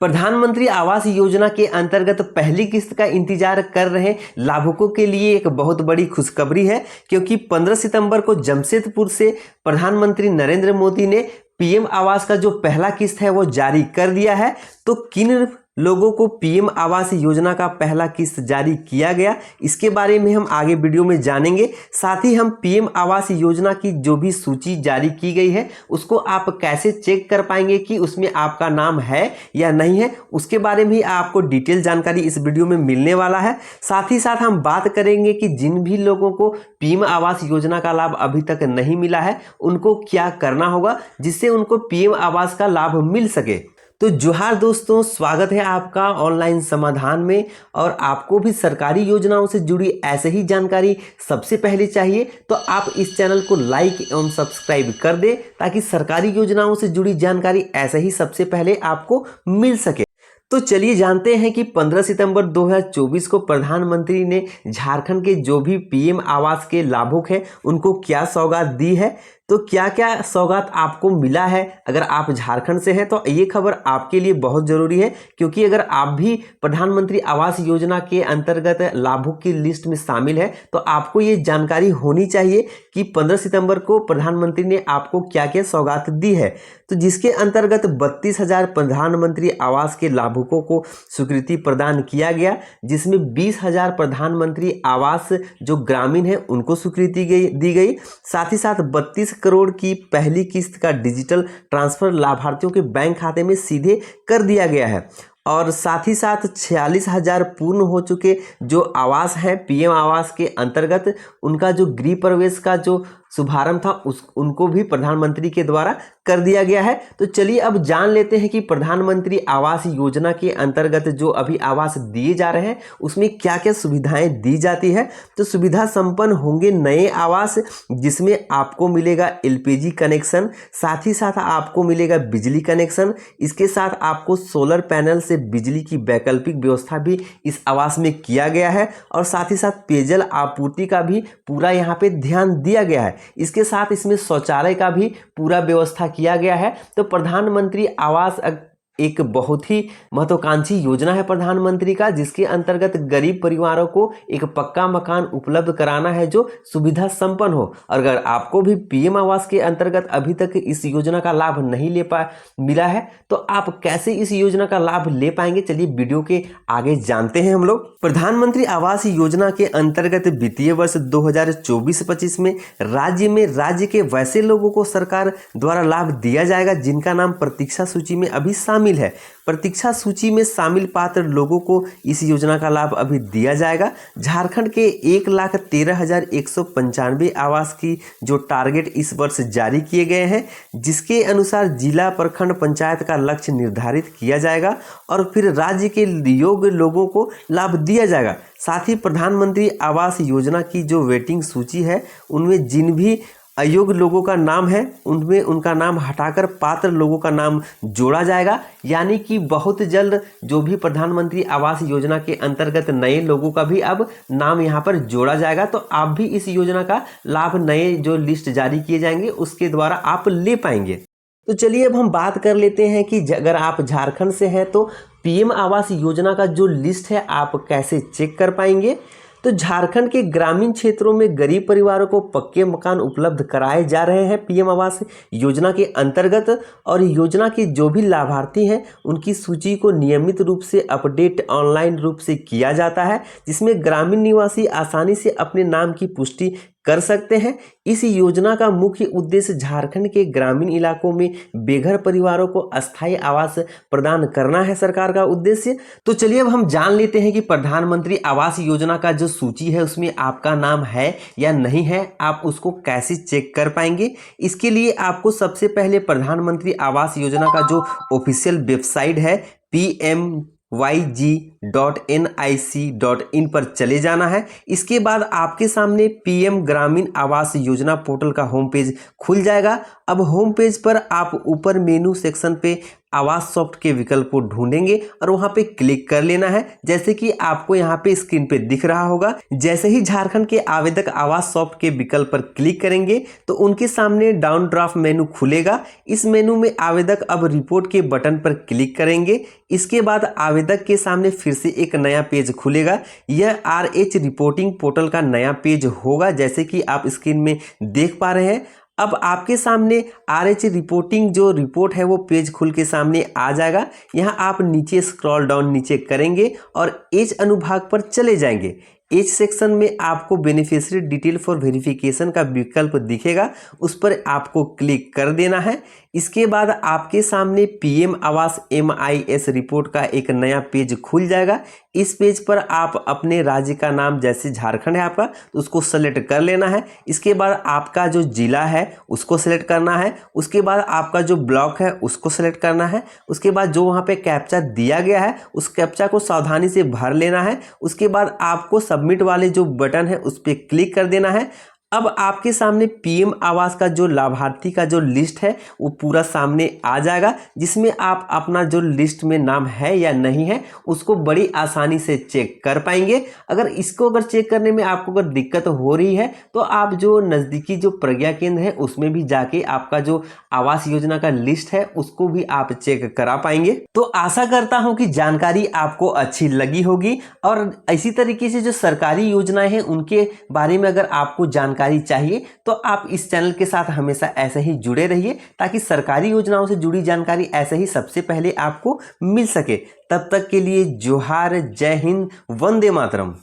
प्रधानमंत्री आवास योजना के अंतर्गत पहली किस्त का इंतजार कर रहे लाभुकों के लिए एक बहुत बड़ी खुशखबरी है, क्योंकि 15 सितंबर को जमशेदपुर से प्रधानमंत्री नरेंद्र मोदी ने पीएम आवास का जो पहला किस्त है वो जारी कर दिया है। तो किन लोगों को पीएम आवास योजना का पहला किस्त जारी किया गया, इसके बारे में हम आगे वीडियो में जानेंगे। साथ ही हम पीएम आवास योजना की जो भी सूची जारी की गई है उसको आप कैसे चेक कर पाएंगे कि उसमें आपका नाम है या नहीं है, उसके बारे में आपको डिटेल जानकारी इस वीडियो में मिलने वाला है। साथ ही साथ हम बात करेंगे कि जिन भी लोगों को पीएम आवास योजना का लाभ अभी तक नहीं मिला है उनको क्या करना होगा जिससे उनको पीएम आवास का लाभ मिल सके। तो जोहार दोस्तों, स्वागत है आपका ऑनलाइन समाधान में। और आपको भी सरकारी योजनाओं से जुड़ी ऐसे ही जानकारी सबसे पहले चाहिए तो आप इस चैनल को लाइक एवं सब्सक्राइब कर दें, ताकि सरकारी योजनाओं से जुड़ी जानकारी ऐसे ही सबसे पहले आपको मिल सके। तो चलिए जानते हैं कि 15 सितंबर 2024 को प्रधानमंत्री ने झारखंड के जो भी पीएम आवास के लाभुक हैं उनको क्या सौगात दी है। तो क्या क्या सौगात आपको मिला है, अगर आप झारखंड से हैं तो ये खबर आपके लिए बहुत ज़रूरी है, क्योंकि अगर आप भी प्रधानमंत्री आवास योजना के अंतर्गत लाभुक की लिस्ट में शामिल है तो आपको ये जानकारी होनी चाहिए कि 15 सितंबर को प्रधानमंत्री ने आपको क्या क्या सौगात दी है। तो जिसके अंतर्गत 32,000 प्रधानमंत्री आवास के लाभुकों को स्वीकृति प्रदान किया गया, जिसमें 20,000 प्रधानमंत्री आवास जो ग्रामीण है उनको स्वीकृति दी गई। साथ ही साथ 32 करोड़ की पहली किस्त का डिजिटल ट्रांसफर लाभार्थियों के बैंक खाते में सीधे कर दिया गया है। और साथ ही साथ 46,000 पूर्ण हो चुके जो आवास हैं पीएम आवास के अंतर्गत, उनका जो गृह प्रवेश का जो शुभारंभ था उनको भी प्रधानमंत्री के द्वारा कर दिया गया है। तो चलिए अब जान लेते हैं कि प्रधानमंत्री आवास योजना के अंतर्गत जो अभी आवास दिए जा रहे हैं उसमें क्या क्या सुविधाएं दी जाती है। तो सुविधा संपन्न होंगे नए आवास, जिसमें आपको मिलेगा एलपीजी कनेक्शन, साथ ही साथ आपको मिलेगा बिजली कनेक्शन। इसके साथ आपको सोलर पैनल से बिजली की वैकल्पिक व्यवस्था भी इस आवास में किया गया है, और साथ ही साथ पेयजल आपूर्ति का भी पूरा यहाँ पे ध्यान दिया गया है। इसके साथ इसमें शौचालय का भी पूरा व्यवस्था किया गया है। तो प्रधानमंत्री आवास एक बहुत ही महत्वाकांक्षी योजना है प्रधानमंत्री का, जिसके अंतर्गत गरीब परिवारों को एक पक्का मकान उपलब्ध कराना है जो सुविधा संपन्न हो। और अगर आपको भी पीएम आवास के अंतर्गत अभी तक इस योजना का लाभ नहीं मिला है तो आप कैसे इस योजना का लाभ ले पाएंगे, चलिए वीडियो के आगे जानते हैं हम लोग। प्रधानमंत्री आवास योजना के अंतर्गत वित्तीय वर्ष 2024-25 में राज्य के वैसे लोगों को सरकार द्वारा लाभ दिया जाएगा जिनका नाम प्रतीक्षा सूची में अभी शामिल है। प्रतीक्षा सूची में शामिल पात्र लोगों को इस योजना का लाभ अभी दिया जाएगा। झारखंड के 1,13,195 आवास की जो टारगेट इस वर्ष जारी किए गए हैं, जिसके अनुसार जिला प्रखंड पंचायत का लक्ष्य निर्धारित किया जाएगा और फिर राज्य के योग्य लोगों को लाभ दिया जाएगा। साथ ही प्रधानमंत्री आवास योजना की जो वेटिंग सूची है उनमें जिन भी अयोग्य लोगों का नाम है उनमें उनका नाम हटाकर पात्र लोगों का नाम जोड़ा जाएगा। यानी कि बहुत जल्द जो भी प्रधानमंत्री आवास योजना के अंतर्गत नए लोगों का भी अब नाम यहाँ पर जोड़ा जाएगा। तो आप भी इस योजना का लाभ नए जो लिस्ट जारी किए जाएंगे उसके द्वारा आप ले पाएंगे। तो चलिए अब हम बात कर लेते हैं कि अगर आप झारखंड से हैं तो पीएम आवास योजना का जो लिस्ट है आप कैसे चेक कर पाएंगे। तो झारखंड के ग्रामीण क्षेत्रों में गरीब परिवारों को पक्के मकान उपलब्ध कराए जा रहे हैं पीएम आवास योजना के अंतर्गत, और योजना के जो भी लाभार्थी हैं उनकी सूची को नियमित रूप से अपडेट ऑनलाइन रूप से किया जाता है, जिसमें ग्रामीण निवासी आसानी से अपने नाम की पुष्टि कर सकते हैं। इस योजना का मुख्य उद्देश्य झारखंड के ग्रामीण इलाकों में बेघर परिवारों को अस्थायी आवास प्रदान करना है, सरकार का उद्देश्य। तो चलिए अब हम जान लेते हैं कि प्रधानमंत्री आवास योजना का जो सूची है उसमें आपका नाम है या नहीं है, आप उसको कैसे चेक कर पाएंगे। इसके लिए आपको सबसे पहले प्रधानमंत्री आवास योजना का जो ऑफिशियल वेबसाइट है pmyg.nic.in पर चले जाना है। इसके बाद आपके सामने पीएम ग्रामीण आवास योजना पोर्टल का होम पेज खुल जाएगा। अब होम पेज पर आप ऊपर मेनू सेक्शन पे आवास सॉफ्ट के विकल्प को ढूंढेंगे और वहां पे क्लिक कर लेना है। जैसे कि आपको यहाँ पे स्क्रीन पे दिख रहा होगा, जैसे ही झारखंड के आवेदक आवास सॉफ्ट के विकल्प पर क्लिक करेंगे तो उनके सामने डाउन ड्राफ्ट मेनू खुलेगा। इस मेनू में आवेदक अब रिपोर्ट के बटन पर क्लिक करेंगे। इसके बाद आवेदक के सामने फिर से एक नया पेज खुलेगा। यह RH रिपोर्टिंग पोर्टल का नया पेज होगा, जैसे कि आप स्क्रीन में देख पा रहे हैं। अब आपके सामने RH रिपोर्टिंग जो रिपोर्ट है वो पेज खुल के सामने आ जाएगा। यहाँ आप नीचे स्क्रॉल डाउन नीचे करेंगे और एज अनुभाग पर चले जाएंगे। एज सेक्शन में आपको बेनिफिशियरी डिटेल फॉर वेरिफिकेशन का विकल्प दिखेगा, उस पर आपको क्लिक कर देना है। इसके बाद आपके सामने PM आवास MIS रिपोर्ट का एक नया पेज खुल जाएगा। इस पेज पर आप अपने राज्य का नाम, जैसे झारखंड है आपका तो उसको सेलेक्ट कर लेना है। इसके बाद आपका जो जिला है उसको सेलेक्ट करना है। उसके बाद आपका जो ब्लॉक है उसको सेलेक्ट करना है। उसके बाद जो वहाँ पे कैप्चा दिया गया है उस कैप्चा को सावधानी से भर लेना है। उसके बाद आपको सबमिट वाले जो बटन है उस पर क्लिक कर देना है। अब आपके सामने PM आवास का जो लाभार्थी का जो लिस्ट है वो पूरा सामने आ जाएगा, जिसमें आप अपना जो लिस्ट में नाम है या नहीं है उसको बड़ी आसानी से चेक कर पाएंगे। अगर चेक करने में आपको अगर दिक्कत हो रही है तो आप जो नज़दीकी जो प्रज्ञा केंद्र है उसमें भी जाके आपका जो आवास योजना का लिस्ट है उसको भी आप चेक करा पाएंगे। तो आशा करता हूं कि जानकारी आपको अच्छी लगी होगी और इसी तरीके से जो सरकारी योजनाएं हैं उनके बारे में अगर आपको जानकारी चाहिए तो आप इस चैनल के साथ हमेशा ऐसे ही जुड़े रहिए, ताकि सरकारी योजनाओं से जुड़ी जानकारी ऐसे ही सबसे पहले आपको मिल सके। तब तक के लिए जोहार, जय हिंद, वंदे मातरम।